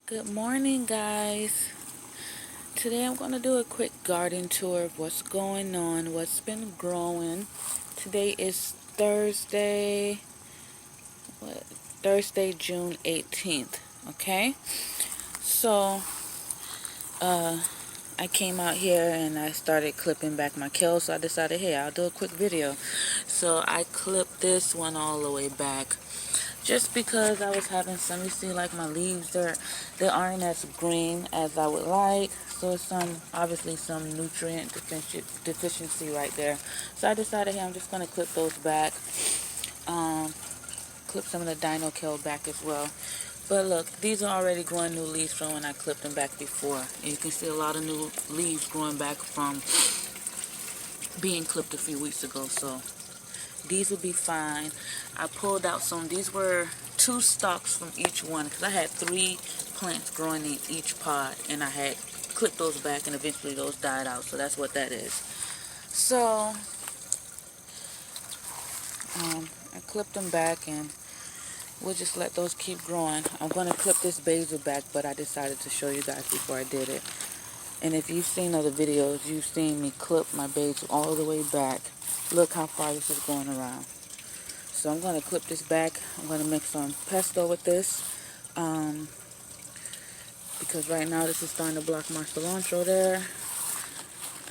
Good morning, guys. Today I'm going to do a quick garden tour of what's going on, what's been growing. Today is Thursday, what? Thursday, June 18th. Okay? So, uh, I came out here and I started clipping back my kale, so I decided, hey, I'll do a quick video. So I clipped this one all the way back. Just because I was having some, you see, like my leaves, they aren't as green as I would like. So it's obviously some nutrient deficiency right there. So I decided, hey, I'm just going to clip those back. Clip some of the dino kale back as well. But look, these are already growing new leaves from when I clipped them back before. And you can see a lot of new leaves growing back from being clipped a few weeks ago. So these will be fine. I pulled out some. These were 2 stalks from each one because I had 3 plants growing in each pod, and I had clipped those back, and eventually those died out. So that's what that is. So I clipped them back, and we'll just let those keep growing. I'm going to clip this basil back, but I decided to show you guys before I did it. And if you've seen other videos, you've seen me clip my basil all the way back. Look how far this is going around. So I'm going to clip this back. I'm going to make some pesto with this. Because right now this is starting to block my cilantro there.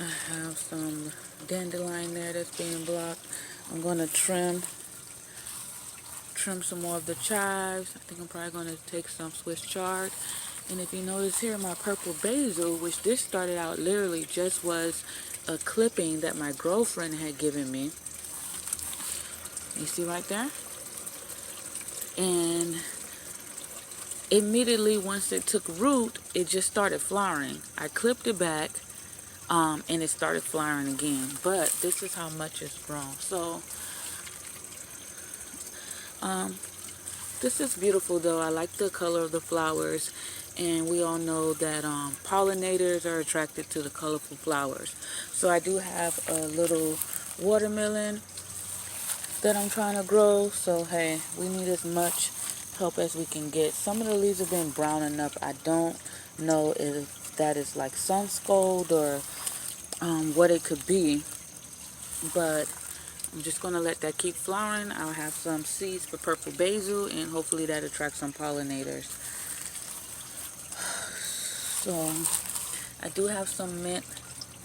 I have some dandelion there that's being blocked. I'm going to trim some more of the chives. I think I'm probably going to take some Swiss chard. And if you notice here, my purple basil, which this started out literally just was a clipping that my girlfriend had given me. You see right there? And immediately once it took root, it just started flowering. I clipped it back, and it started flowering again. But this is how much it's grown. So this is beautiful, though. I like the color of the flowers, and we all know that pollinators are attracted to the colorful flowers. So I do have a little watermelon that I'm trying to grow. So hey, we need as much help as we can get. Some of the leaves have been browning up. I don't know if that is like sun scald or what it could be, but I'm just going to let that keep flowering. I'll have some seeds for purple basil, and hopefully that attracts some pollinators. So I do have some mint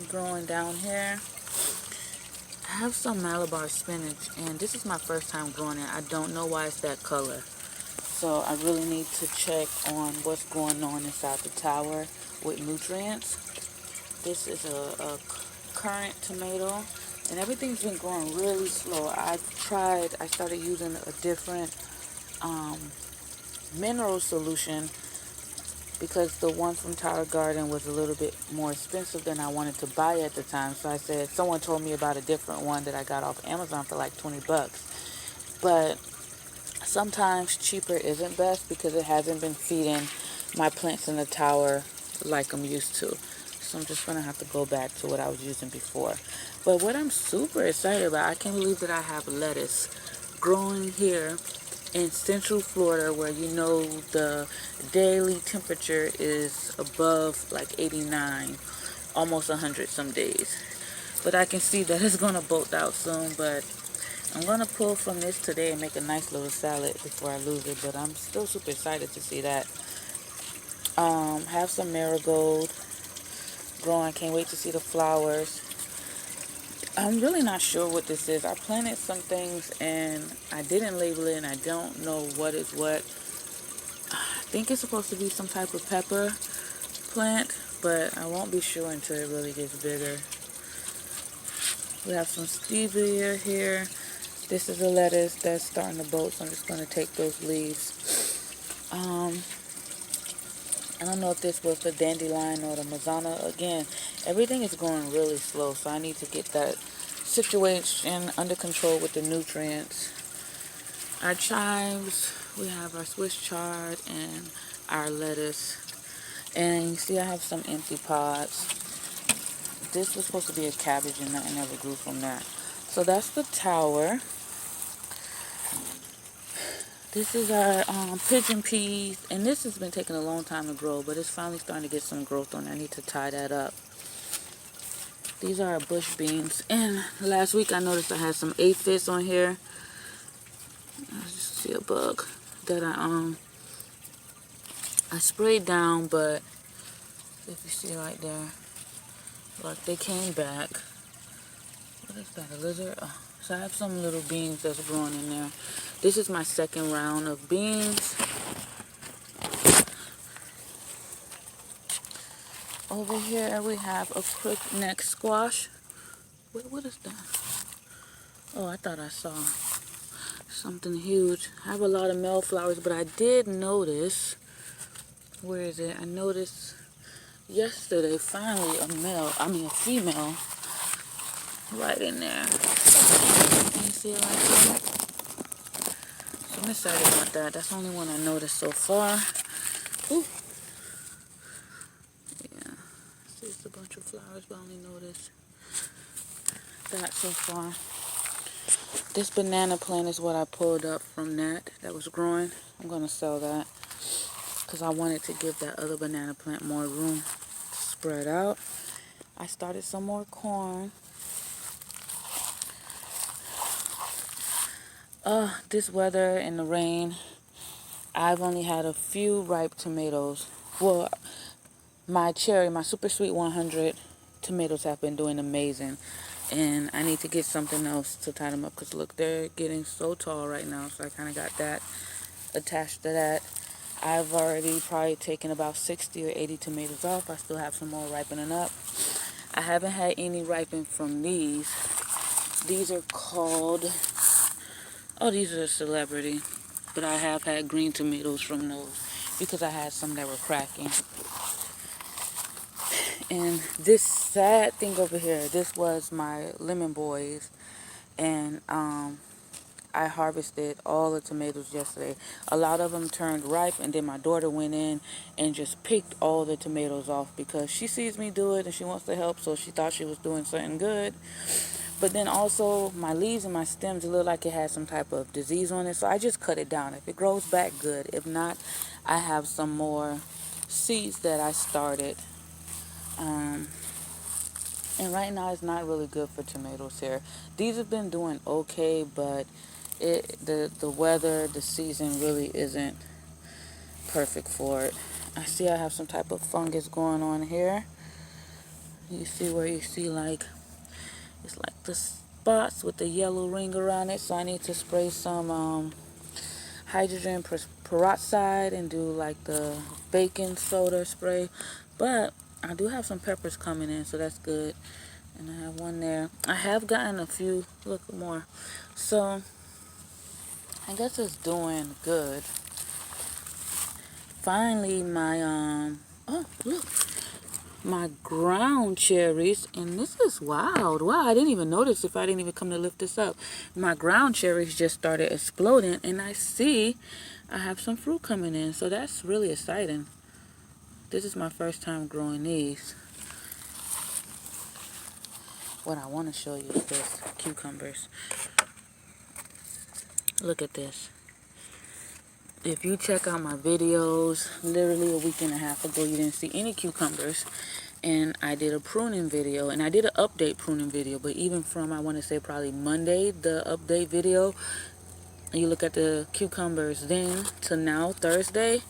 growing down here. I have some Malabar spinach, and this is my first time growing it. I don't know why it's that color. So I really need to check on what's going on inside the tower with nutrients. This is a currant tomato, and everything's been growing really slow. I started using a different mineral solution because the one from Tower Garden was a little bit more expensive than I wanted to buy at the time. So I said, someone told me about a different one that I got off Amazon for like 20 bucks. But sometimes cheaper isn't best because it hasn't been feeding my plants in the tower like I'm used to. So I'm just going to have to go back to what I was using before. But what I'm super excited about, I can't believe that I have lettuce growing here in Central Florida, where you know the daily temperature is above like 89, almost 100 some days. But I can see that it's going to bolt out soon. But I'm going to pull from this today and make a nice little salad before I lose it. But I'm still super excited to see that. Have some marigold growing. Can't wait to see the flowers. I'm really not sure what this is. I planted some things and I didn't label it, and I don't know what is what. I think it's supposed to be some type of pepper plant, but I won't be sure until it really gets bigger. We have some stevia here. This is a lettuce that's starting to bolt, so I'm just going to take those leaves. I don't know if this was the dandelion or the mazana. Again, everything is growing really slow, so I need to get that situation under control with the nutrients. Our chives, we have our Swiss chard and our lettuce. And you see I have some empty pots. This was supposed to be a cabbage and nothing ever grew from that. So that's the tower. This is our pigeon peas, and this has been taking a long time to grow, but it's finally starting to get some growth on it. I need to tie that up. These are our bush beans, and last week I noticed I had some aphids on here. I just see a bug that I sprayed down, but if you see right there, look, they came back. What is that, a lizard? Oh, so I have some little beans that's growing in there. This is my second round of beans. Over here we have a crookneck squash. What is that? Oh, I thought I saw something huge. I have a lot of male flowers, but I did notice, where is it? I noticed yesterday finally a female right in there. Can you see it right there? So I'm excited about that. That's the only one I noticed so far. Ooh. Yeah, see, it's a bunch of flowers, but I only noticed that so far. This banana plant is what I pulled up from that was growing. I'm going to sell that because I wanted to give that other banana plant more room to spread out. I started some more corn. This weather and the rain, I've only had a few ripe tomatoes. Well, my super sweet 100 tomatoes have been doing amazing. And I need to get something else to tie them up because look, they're getting so tall right now. So I kind of got that attached to that. I've already probably taken about 60 or 80 tomatoes off. I still have some more ripening up. I haven't had any ripen from these. These are called, these are a celebrity. But I have had green tomatoes from those because I had some that were cracking. And this sad thing over here, this was my lemon boys. And I harvested all the tomatoes yesterday. A lot of them turned ripe, and then my daughter went in and just picked all the tomatoes off because she sees me do it and she wants to help, so she thought she was doing something good. But then also my leaves and my stems, it looked like it had some type of disease on it, so I just cut it down. If it grows back, good. If not, I have some more seeds that I started. And right now it's not really good for tomatoes here. These have been doing okay, but the weather, the season really isn't perfect for it. I see I have some type of fungus going on here. You see where you see like, it's like the spots with the yellow ring around it. So I need to spray some hydrogen peroxide and do like the baking soda spray. But I do have some peppers coming in, so that's good. And I have one there. I have gotten a few, look, more. So I guess it's doing good. Finally, my look, my ground cherries, and this is wild. Wow, I didn't even notice if I didn't even come to lift this up. My ground cherries just started exploding, and I see I have some fruit coming in, so that's really exciting. This is my first time growing these. What I want to show you is this, cucumbers. Look at this. If you check out my videos, literally a week and a half ago, you didn't see any cucumbers. And I did a pruning video, and I did an update pruning video. But even from, I want to say probably Monday, the update video, and you look at the cucumbers then to now, Thursday,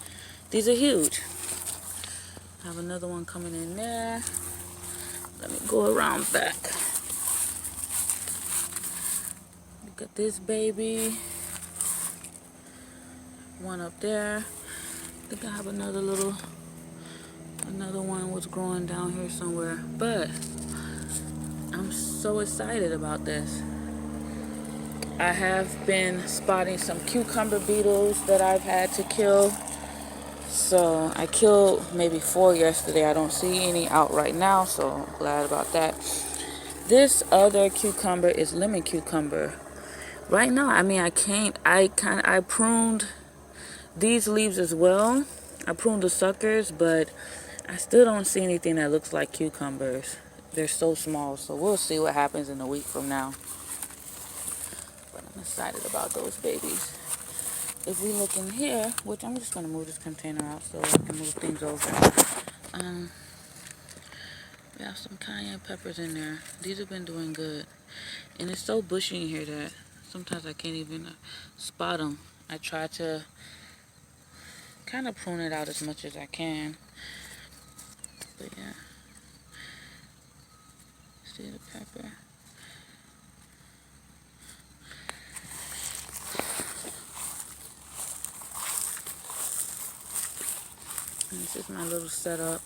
these are huge. I have another one coming in there. Let me go around back. Look at this baby. One up there. I think I have another one was growing down here somewhere. But I'm so excited about this. I have been spotting some cucumber beetles that I've had to kill. So I killed maybe 4 yesterday. I don't see any out right now, so I'm glad about that. This other cucumber is lemon cucumber. Right now, I pruned these leaves as well. I pruned the suckers, but I still don't see anything that looks like cucumbers. They're so small, so we'll see what happens in a week from now. But I'm excited about those babies. if we look in here, which I'm just going to move this container out so I can move things over. We have some cayenne peppers in there. These have been doing good. And it's so bushy in here that sometimes I can't even spot them. I try to kind of prune it out as much as I can. But yeah. See the pepper? And this is my little setup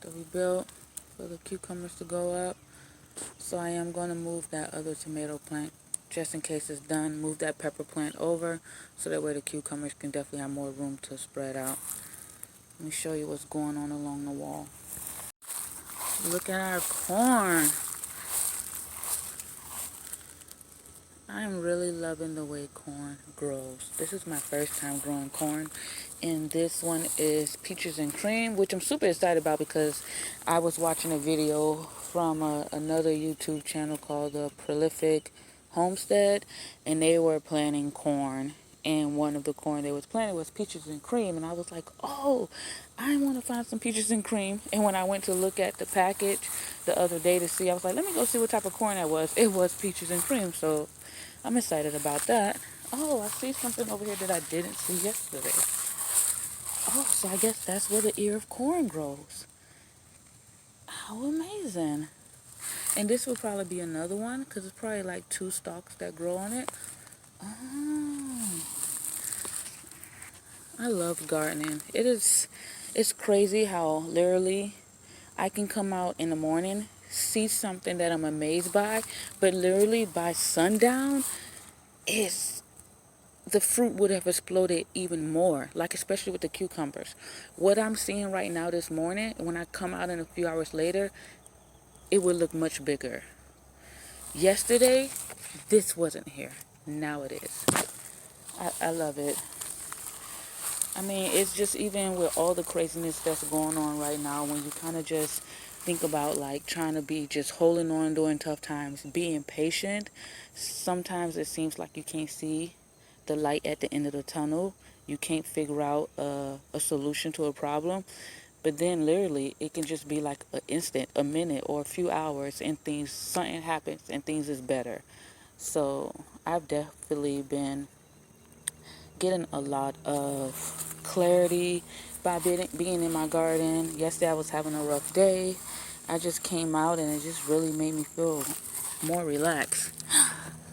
that we built for the cucumbers to go up. So I am going to move that other tomato plant just in case it's done. Move that pepper plant over so that way the cucumbers can definitely have more room to spread out. Let me show you what's going on along the wall. Look at our corn. I'm really loving the way corn grows. This is my first time growing corn. And this one is peaches and cream, which I'm super excited about because I was watching a video from another YouTube channel called The Prolific Homestead. And they were planting corn. And one of the corn they was planting was peaches and cream. And I was like, oh, I want to find some peaches and cream. And when I went to look at the package the other day to see, I was like, let me go see what type of corn that was. It was peaches and cream. So I'm excited about that. Oh, I see something over here that I didn't see yesterday. Oh, so I guess that's where the ear of corn grows. How amazing. And this will probably be another one because it's probably like 2 stalks that grow on it. Oh, I love gardening. It's crazy how literally I can come out in the morning, see something that I'm amazed by, but literally by sundown, it's the fruit would have exploded even more, like especially with the cucumbers. What I'm seeing right now this morning, when I come out in a few hours later, it would look much bigger. Yesterday, this wasn't here. Now it is. I love it. I mean, it's just even with all the craziness that's going on right now, when you kind of just think about like trying to be just holding on during tough times, being patient, sometimes it seems like you can't see the light at the end of the tunnel. You can't figure out a solution to a problem. But then literally it can just be like an instant, a minute or a few hours and something happens and things is better. So I've definitely been getting a lot of clarity by being in my garden. Yesterday I was having a rough day. I just came out and it just really made me feel more relaxed.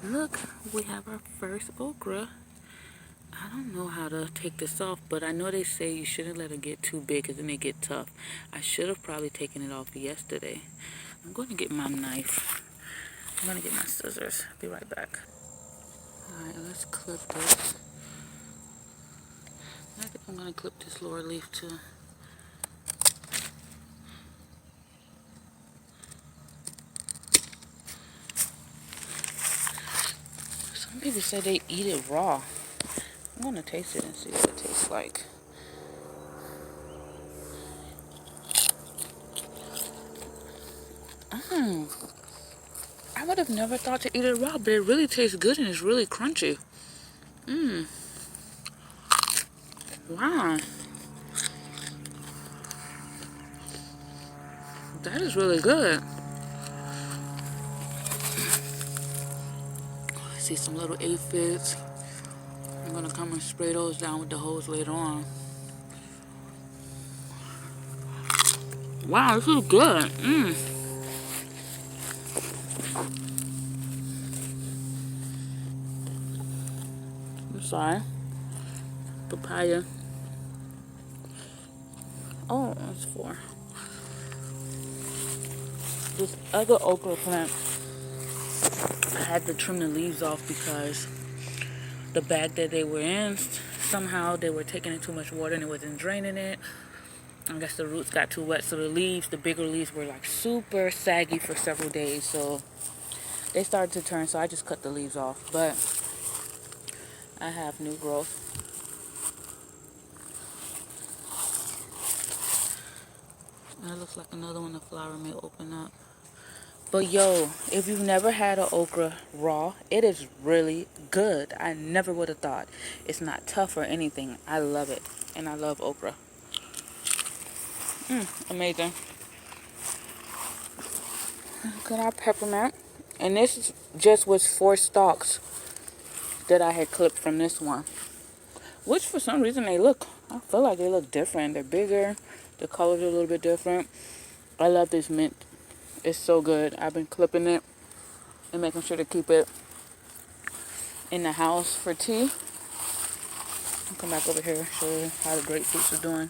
Look, we have our first okra. I don't know how to take this off, but I know they say you shouldn't let it get too big because then they get tough. I should have probably taken it off yesterday. I'm going to get my knife. I'm going to get my scissors. Be right back. Alright, let's clip this. I think I'm going to clip this lower leaf too. Some people say they eat it raw. I'm going to taste it and see what it tastes like. I would have never thought to eat it raw, but it really tastes good and it's really crunchy. Wow. That is really good. I see some little aphids. I'm going to come and spray those down with the hose later on. Wow, this is good. I'm sorry. Papaya. Oh, that's 4. This other okra plant, I had to trim the leaves off because the bag that they were in, somehow they were taking in too much water and it wasn't draining it. I guess the roots got too wet, so the leaves, the bigger leaves, were like super saggy for several days. So they started to turn, so I just cut the leaves off. But I have new growth. That looks like another one the flower may open up. But yo, if you've never had an okra raw, it is really good. I never would have thought. It's not tough or anything. I love it. And I love okra. Amazing. Got our peppermint. And this just was 4 stalks that I had clipped from this one. Which for some reason I feel like they look different. They're bigger. The colors are a little bit different. I love this mint. It's so good. I've been clipping it and making sure to keep it in the house for tea. I'll come back over here, show you how the grapefruits are doing.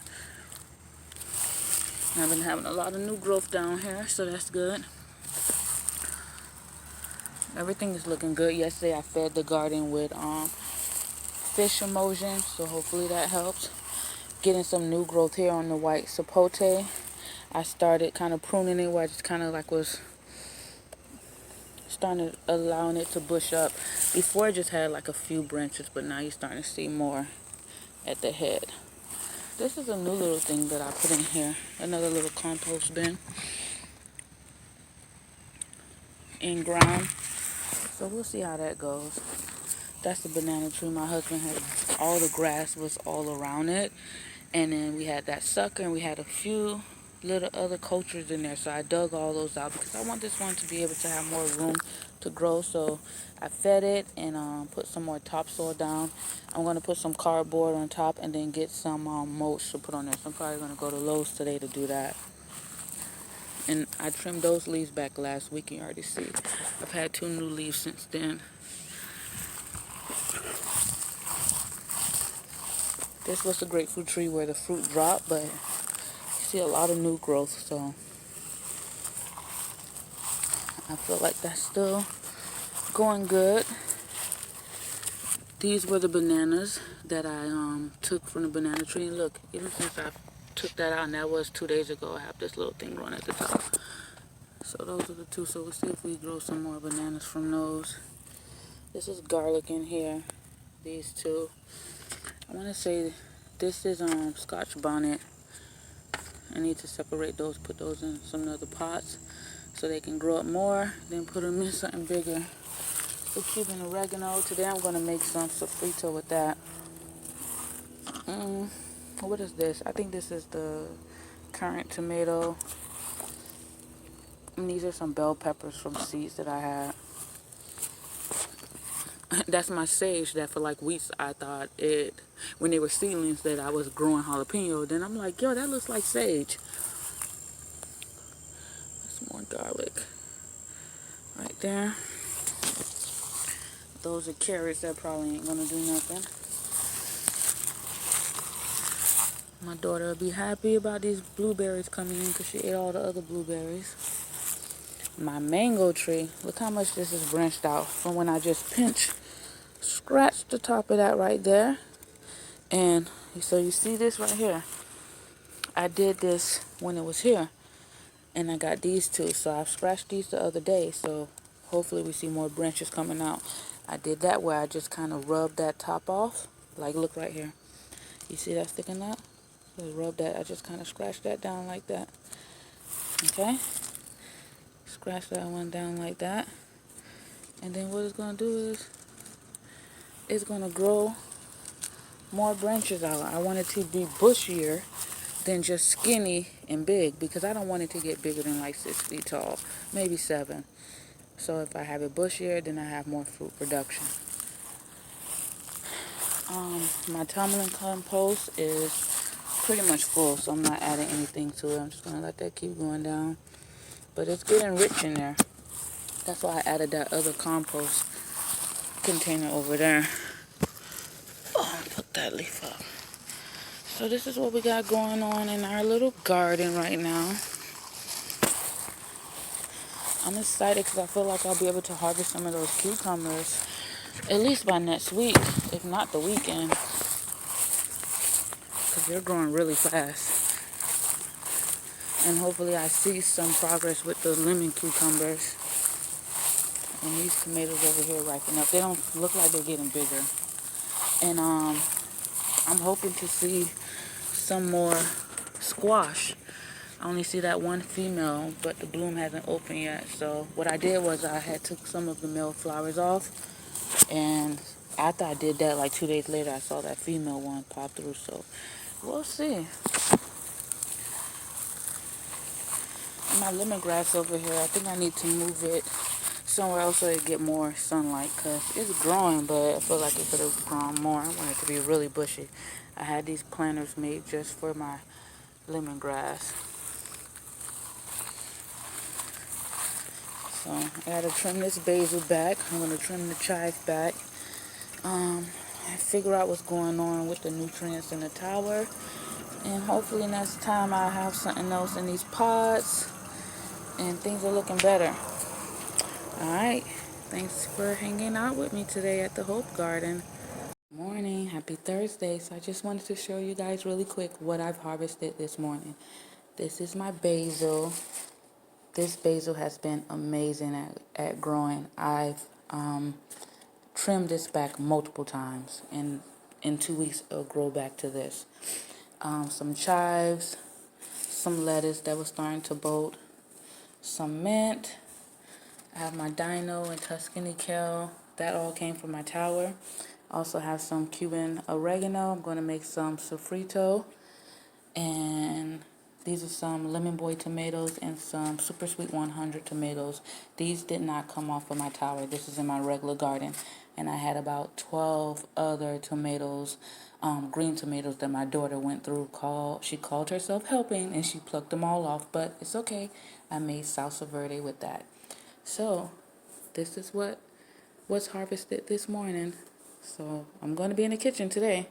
I've been having a lot of new growth down here, so that's good. Everything is looking good. Yesterday I fed the garden with fish emulsion, so hopefully that helps. Getting some new growth here on the white sapote. I started kind of pruning it where I just kind of like was starting to allowing it to bush up. Before it just had like a few branches, but now you're starting to see more at the head. This is a new little thing that I put in here. Another little compost bin. In ground. So we'll see how that goes. That's the banana tree. My husband had all the grass was all around it. And then we had that sucker and we had a few little other cultures in there. So I dug all those out because I want this one to be able to have more room to grow. So I fed it and put some more topsoil down. I'm going to put some cardboard on top and then get some mulch to put on there. So I'm probably going to go to Lowe's today to do that. And I trimmed those leaves back last week. You can already see. I've had 2 new leaves since then. This was the grapefruit tree where the fruit dropped, but you see a lot of new growth, so I feel like that's still going good. These were the bananas that I took from the banana tree. And look, even since I took that out, and that was 2 days ago, I have this little thing growing at the top. So those are the 2. So we'll see if we grow some more bananas from those. This is garlic in here. These 2. I want to say this is Scotch bonnet. I need to separate those, put those in some other pots so they can grow up more, then put them in something bigger. For Cuban oregano, today I'm going to make some sofrito with that. What is this? I think this is the currant tomato. And these are some bell peppers from seeds that I had. That's my sage that for like weeks I thought it, when they were seedlings, that I was growing jalapeno. Then I'm like, yo, that looks like sage. That's more garlic right there. Those are carrots that probably ain't gonna do nothing. My daughter will be happy about these blueberries coming in because she ate all the other blueberries. My mango tree, look how much this is branched out from when I just scratched the top of that right there. And so you see this right here. I did this when it was here. And I got these 2. So I've scratched these the other day. So hopefully we see more branches coming out. I did that where I just kind of rubbed that top off. Like, look right here. You see that sticking out? So rub that. I just kind of scratched that down like that. Okay? Scratch that one down like that. And then what it's going to do is it's going to grow more branches out. I want it to be bushier than just skinny and big because I don't want it to get bigger than like 6 feet tall, maybe 7. So if I have it bushier, then I have more fruit production. My tumbling compost is pretty much full, so I'm not adding anything to it. I'm just going to let that keep going down. But it's getting rich in there. That's why I added that other compost container over there. Oh, put that leaf up. So this is what we got going on in our little garden right now. I'm excited because I feel like I'll be able to harvest some of those cucumbers at least by next week, if not the weekend. Because they're growing really fast. And hopefully I see some progress with the lemon cucumbers. And these tomatoes over here ripening up. They don't look like they're getting bigger. And I'm hoping to see some more squash. I only see that one female, but the bloom hasn't opened yet. So what I did was I had took some of the male flowers off, and after I did that, like 2 days later, I saw that female one pop through. So we'll see. And my lemongrass over here, I think I need to move it somewhere else so it get more sunlight, because it's growing, but I feel like it could have grown more. I want it to be really bushy. I had these planters made just for my lemongrass. So I gotta trim this basil back. I'm gonna trim the chives back. And figure out what's going on with the nutrients in the tower. And hopefully next time I'll have something else in these pots and things are looking better. Alright. Thanks for hanging out with me today at the Hope Garden. Morning, happy Thursday. So I just wanted to show you guys really quick what I've harvested this morning. This is my basil. This basil has been amazing at growing. I've trimmed this back multiple times, and in 2 weeks it'll grow back to this. Some chives, some lettuce that was starting to bolt, some mint. I have my dino and Tuscany kale. That all came from my tower. Also have some Cuban oregano. I'm going to make some sofrito. And these are some lemon boy tomatoes and some super sweet 100 tomatoes. These did not come off of my tower. This is in my regular garden. And I had about 12 other tomatoes, green tomatoes that my daughter went through. She called herself helping, and she plucked them all off. But it's okay. I made salsa verde with that. So this is what was harvested this morning. So I'm going to be in the kitchen today.